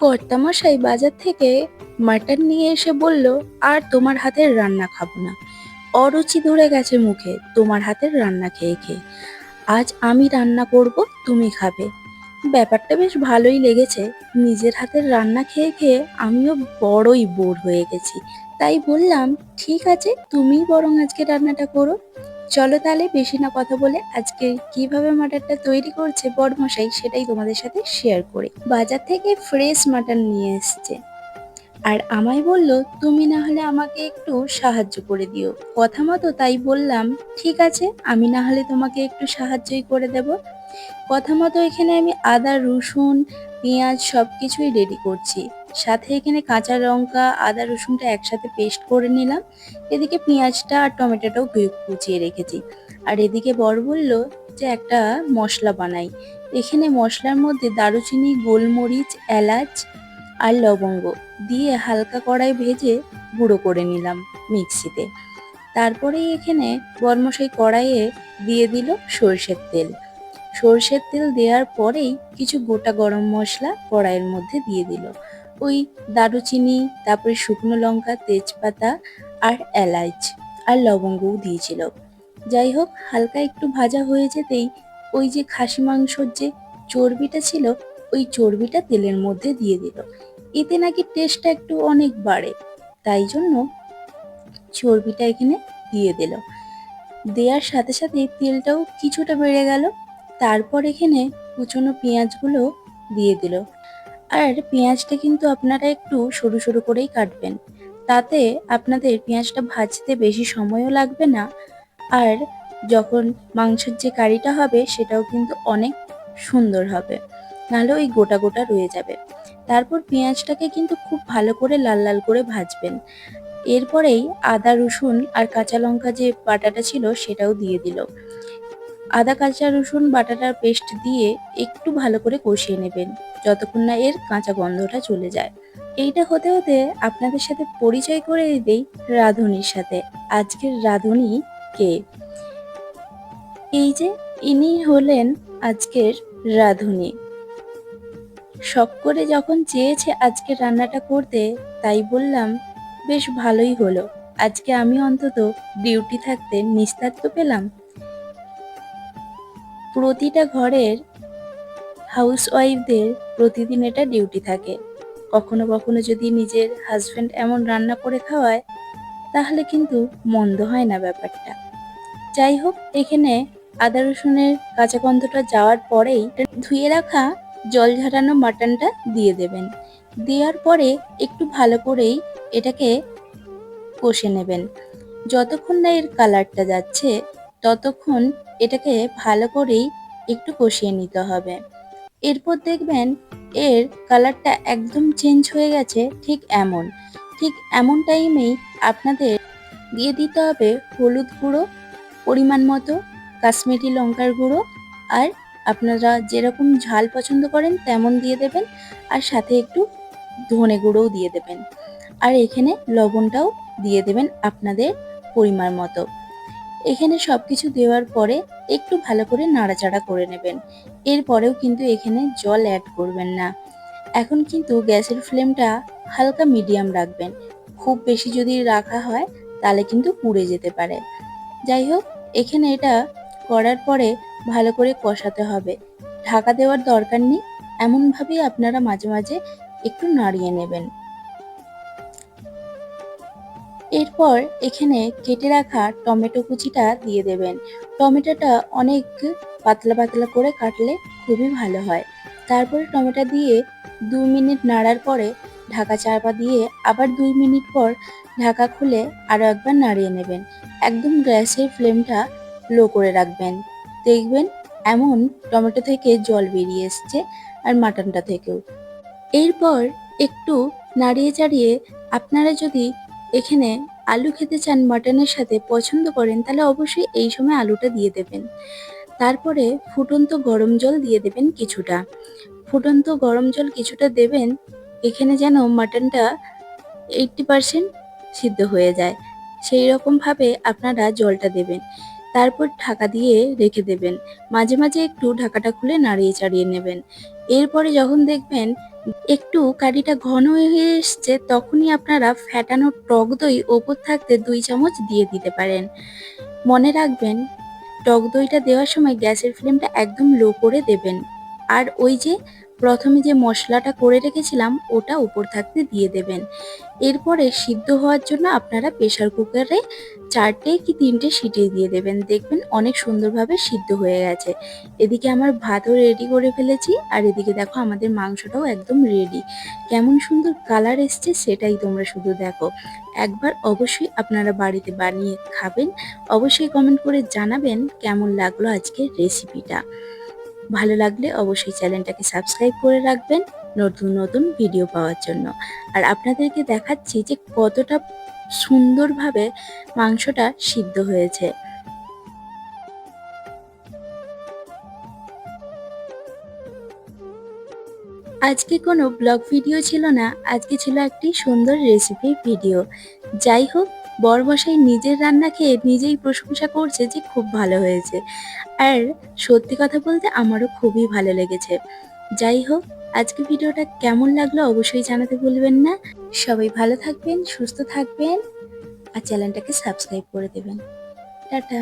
কর্তামশাই বাজার থেকে মাটন নিয়ে এসে বলল, আর তোমার হাতের রান্না খাবো না। অরুচি ধরে গেছে মুখে তোমার হাতের রান্না খেয়ে খেয়ে। আজ আমি রান্না করব, তুমি খাবে। ব্যাপারটা বেশ ভালোই লেগেছে। নিজের হাতের রান্না খেয়ে খেয়ে আমিও বড়ই বোর হয়ে গেছি। তাই বললাম, ঠিক আছে, তুমিই বরং আজকে রান্নাটা করো। চলো তাহলে বেশি না কথা বলে আজকে কিভাবে মাটনটা তৈরি করছে বড়মশাই সেটাই তোমাদের সাথে শেয়ার করি। বাজার থেকে ফ্রেশ মাটন নিয়ে এসছে আর আমায় বলল, তুমি না হলে আমাকে একটু সাহায্য করে দিও। কথা মতো তাই বললাম, ঠিক আছে, আমি না হলে তোমাকে একটু সাহায্যই করে দেব। কথা মতো এখানে আমি আদা, রসুন, পেঁয়াজ সবকিছুই রেডি করছি। সাথে এখানে কাঁচা লঙ্কা, আদা, রসুনটা একসাথে পেস্ট করে নিলাম। এদিকে পেঁয়াজটা আর টমেটোটাও কুচিয়ে রেখেছি। আর এদিকে বর বলল যে একটা মশলা বানাই। এখানে মশলার মধ্যে দারুচিনি, গোলমরিচ, এলাচ আর লবঙ্গ দিয়ে হালকা কড়াই ভেজে গুঁড়ো করে নিলাম মিক্সিতে। তারপরেই এখানে বরমশাই কড়াইয়ে দিয়ে দিল সর্ষের তেল। সর্ষের তেল দেওয়ার পরেই কিছু গোটা গরম মশলা কড়াইয়ের মধ্যে দিয়ে দিল। ওই দারুচিনি, তারপরে শুকনো লঙ্কা, তেজপাতা আর এলাচ আর লবঙ্গও দিয়েছিল। যাই হোক, হালকা একটু ভাজা হয়ে যেতেই ওই যে খাসি মাংসর যে চর্বিটা ছিল, ওই চর্বিটা তেলের মধ্যে দিয়ে দিল। এতে নাকি টেস্টটা একটু অনেক বাড়ে, তাই জন্য চর্বিটা এখানে দিয়ে দিল। দেওয়ার সাথে সাথে তেলটাও কিছুটা বেড়ে গেল। তারপর এখানে কুচনো পেঁয়াজগুলো দিয়ে দিল। আর পেঁয়াজটা কিন্তু আপনারা একটু সরু সরু করেই কাটবেন, তাতে আপনাদের পেঁয়াজটা ভাজতে বেশি সময়ও লাগবে না। আর যখন মাংসের যে কারিটা হবে সেটাও কিন্তু অনেক সুন্দর হবে, নাহলে ওই গোটা গোটা রয়ে যাবে। তারপর পেঁয়াজটাকে কিন্তু খুব ভালো করে লাল লাল করে ভাজবেন। এরপরেই আদা, রসুন আর কাঁচা লঙ্কা যে বাটাটা ছিল সেটাও দিয়ে দিল। আদা, কাঁচা রসুন বাটাটার পেস্ট দিয়ে একটু ভালো করে কষিয়ে নেবেন, যতক্ষণ না এর কাঁচা গন্ধটা চলে যায়। এইটা হতে হতে আপনাদের সাথে পরিচয় করে দিই রাঁধুনির সাথে। আজকের রাঁধুনি কে? এই যে ইনি হলেন আজকের রাঁধুনি। শখ করে যখন চেয়েছে আজকে রান্নাটা করতে, তাই বললাম বেশ ভালোই হলো। আজকে আমি অন্তত ডিউটি থাকতে নিস্তার তো পেলাম। প্রতিটা ঘরের হাউসওয়াইফদের প্রতিদিন এটা ডিউটি থাকে। কখনো কখনো যদি নিজের হাজবেন্ড এমন রান্না করে খাওয়ায়, তাহলে কিন্তু মন্দ হয় না ব্যাপারটা। যাই হোক, এখানে আদা রসুনের কাঁচা গন্ধটা যাওয়ার পরেই ধুয়ে রাখা জল ঝরানো মাটনটা দিয়ে দেবেন। দেওয়ার পরে একটু ভালো করেই এটাকে কষে নেবেন। যতক্ষণ না এর কালারটা যাচ্ছে ততক্ষণ এটাকে ভালো করেই একটু কষিয়ে নিতে হবে। এরপর দেখবেন এর কালারটা একদম চেঞ্জ হয়ে গেছে। ঠিক এমন টাইমেই আপনাদের দিয়ে দিতে হবে হলুদ গুঁড়ো পরিমাণ মতো, কাশ্মীরি লঙ্কার গুঁড়ো, আর আপনারা যেরকম ঝাল পছন্দ করেন তেমন দিয়ে দেবেন। আর সাথে একটু ধনে গুঁড়োও দিয়ে দেবেন। আর এখানে লবণটাও দিয়ে দেবেন আপনাদের পরিমাণ মতো। এখানে সবকিছু দেওয়ার পরে একটু ভালো করে নাড়াচাড়া করে নেবেন। এরপরেও কিন্তু এখানে জল অ্যাড করবেন না। এখন কিন্তু গ্যাসের ফ্লেমটা হালকা মিডিয়াম রাখবেন। খুব বেশি যদি রাখা হয় তাহলে কিন্তু পুড়ে যেতে পারে। যাই হোক, এখানে এটা করার পরে ভালো করে কষাতে হবে। ঢাকা দেওয়ার দরকার নেই, এমনভাবেই আপনারা মাঝে মাঝে একটু নাড়িয়ে নেবেন। এরপর এখানে কেটে রাখা টমেটো কুচিটা দিয়ে দেবেন। টমেটোটা অনেক পাতলা পাতলা করে কাটলে খুবই ভালো হয়। তারপরে টমেটো দিয়ে 2 মিনিট নাড়ার পরে ঢাকা চাপা দিয়ে আবার 2 মিনিট পর ঢাকা খুলে আরও একবার নাড়িয়ে নেবেন। একদম গ্যাসের ফ্লেমটা লো করে রাখবেন। দেখবেন এমন টমেটো থেকে জল বেরিয়ে এসছে, আর মাটনটা থেকেও। এরপর একটু নাড়িয়ে চাড়িয়ে আপনারা যদি এখানে আলু খেতে চান মাটনের সাথে পছন্দ করেন, তাহলে অবশ্যই এই সময় আলুটা দিয়ে দেবেন। তারপরে ফুটন্ত গরম জল দিয়ে দেবেন কিছুটা। ফুটন্ত গরম জল কিছুটা দেবেন এখানে যেন মাটনটা 80% সিদ্ধ হয়ে যায়, সেই রকমভাবে আপনারা জলটা দেবেন। তারপর ঢাকা দিয়ে রেখে দেবেন। মাঝে মাঝে একটু ঢাকাটা খুলে নাড়িয়ে চাড়িয়ে নেবেন। এরপরে যখন দেখবেন একটু কারিটা ঘন হয়ে এসছে, তখনই আপনারা ফ্যাটানো টক দই ওপর থাকতে 2 চামচ দিয়ে দিতে পারেন। মনে রাখবেন, টক দইটা দেওয়ার সময় গ্যাসের ফ্লেমটা একদম লো করে দেবেন। আর ওই যে প্রথমে যে মশলাটা করে রেখেছিলাম ওটা উপর থাকতে দিয়ে দেবেন। এরপরে সিদ্ধ হওয়ার জন্য আপনারা প্রেসার কুকারে 4টে কি 3টে সিটি দিয়ে দেবেন। দেখবেন অনেক সুন্দরভাবে সিদ্ধ হয়ে গেছে। এদিকে আমার ভাতও রেডি করে ফেলেছি, আর এদিকে দেখো আমাদের মাংসটাও একদম রেডি। কেমন সুন্দর কালার এসছে সেটাই তোমরা শুধু দেখো। একবার অবশ্যই আপনারা বাড়িতে বানিয়ে খাবেন। অবশ্যই কমেন্ট করে জানাবেন কেমন লাগলো আজকের রেসিপিটা। ভালো লাগলে অবশ্যই চ্যানেলটাকে সাবস্ক্রাইব করে রাখবেন নতুন নতুন ভিডিও পাওয়ার জন্য। আর আপনাদেরকে দেখাচ্ছি যে কতটা সুন্দরভাবে মাংসটা সিদ্ধ হয়েছে। আজকে কোনো ব্লগ ভিডিও ছিল না, আজকে ছিল একটি সুন্দর রেসিপি ভিডিও। যাই হোক, বরমশাই নিজের রান্না খেয়ে নিজেই প্রশংসা করছে যে খুব ভালো হয়েছে। আর সত্যি কথা বলতে আমারও খুবই ভালো লেগেছে। যাই হোক, আজকে ভিডিওটা কেমন লাগলো অবশ্যই জানাতে ভুলবেন না। সবাই ভালো থাকবেন, সুস্থ থাকবেন, আর চ্যানেলটাকে সাবস্ক্রাইব করে দেবেন। টাটা।